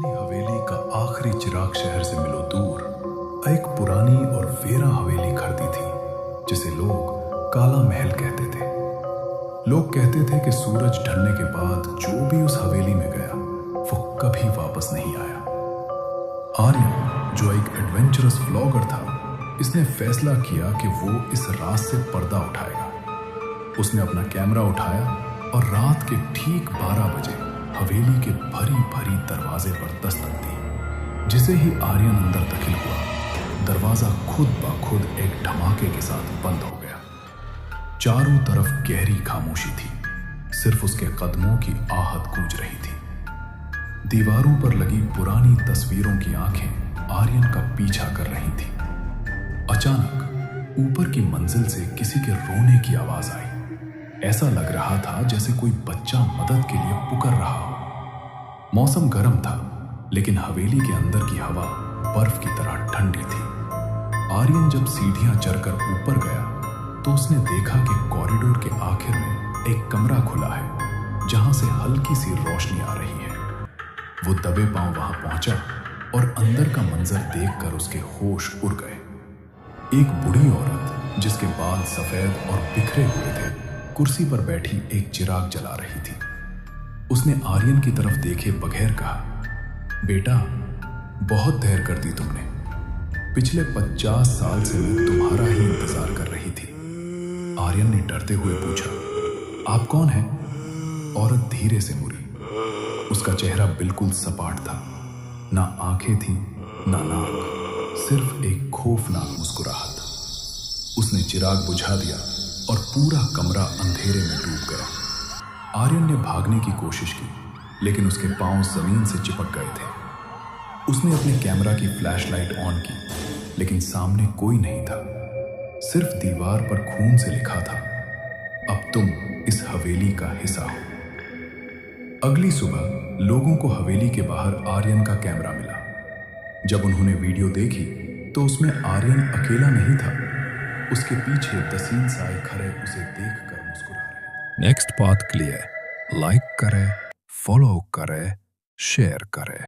हवेली का आखिरी चिराग शहर से मिलो दूर एक पुरानी और वेरा हवेली खड़ती थी जिसे लोग काला महल कहते थे। लोग कहते थे कि सूरज ढलने के बाद जो भी उस हवेली में गया वो कभी वापस नहीं आया। आर्यन, जो एक एडवेंचरस व्लॉगर था, इसने फैसला किया कि वो इस रात से पर्दा उठाएगा। उसने अपना कैमरा उठाया और रात के ठीक 12 बजे हवेली के भरी भरी दरवाजे पर दस्तक दी। जिसे ही आर्यन अंदर दाखिल हुआ, दरवाजा खुद ब खुद एक धमाके के साथ बंद हो गया। चारों तरफ गहरी खामोशी थी, सिर्फ उसके कदमों की आहट गूंज रही थी। दीवारों पर लगी पुरानी तस्वीरों की आंखें आर्यन का पीछा कर रही थी। अचानक ऊपर की मंजिल से किसी के रोने की आवाज आई। ऐसा लग रहा था जैसे कोई बच्चा मदद के लिए पुकार रहा हो। मौसम गर्म था, लेकिन हवेली के अंदर की हवा बर्फ की तरह ठंडी थी। आर्यन जब सीढ़ियां चढ़कर ऊपर गया तो उसने देखा कि कॉरिडोर के आखिर में एक कमरा खुला है जहां से हल्की सी रोशनी आ रही है। वो दबे पांव वहां पहुंचा और अंदर का मंजर देखकर उसके होश उड़ गए। एक बूढ़ी औरत जिसके बाल सफेद और बिखरे हुए थे, कुर्सी पर बैठी एक चिराग जला रही थी। उसने आर्यन की तरफ देखे बगैर कहा, बेटा, बहुत देर कर दी तुमने। पिछले 50 साल से मैं तुम्हारा ही इंतजार कर रही थी। आर्यन ने डरते हुए पूछा, आप कौन हैं? औरत धीरे से मुड़ी। उसका चेहरा बिल्कुल सपाट था, ना आंखें थी ना नाक, सिर्फ एक खौफनाक मुस्कुराहट। उसने चिराग बुझा दिया और पूरा कमरा अंधेरे में डूब गया। आर्यन ने भागने की कोशिश की, लेकिन उसके पांव जमीन से चिपक गए थे। उसने अपने कैमरा की फ्लैशलाइट ऑन की, लेकिन सामने कोई नहीं था। सिर्फ दीवार पर खून से लिखा था, अब तुम इस हवेली का हिस्सा हो। अगली सुबह लोगों को हवेली के बाहर आर्यन का कैमरा मिला। जब उन्होंने वीडियो देखी तो उसमें आर्यन अकेला नहीं था। उसके पीछे तसीन साए खड़े उसे देखकर मुस्कुरा रहे थे। नेक्स्ट पार्ट के लिए लाइक करें, फॉलो करें, शेयर करें।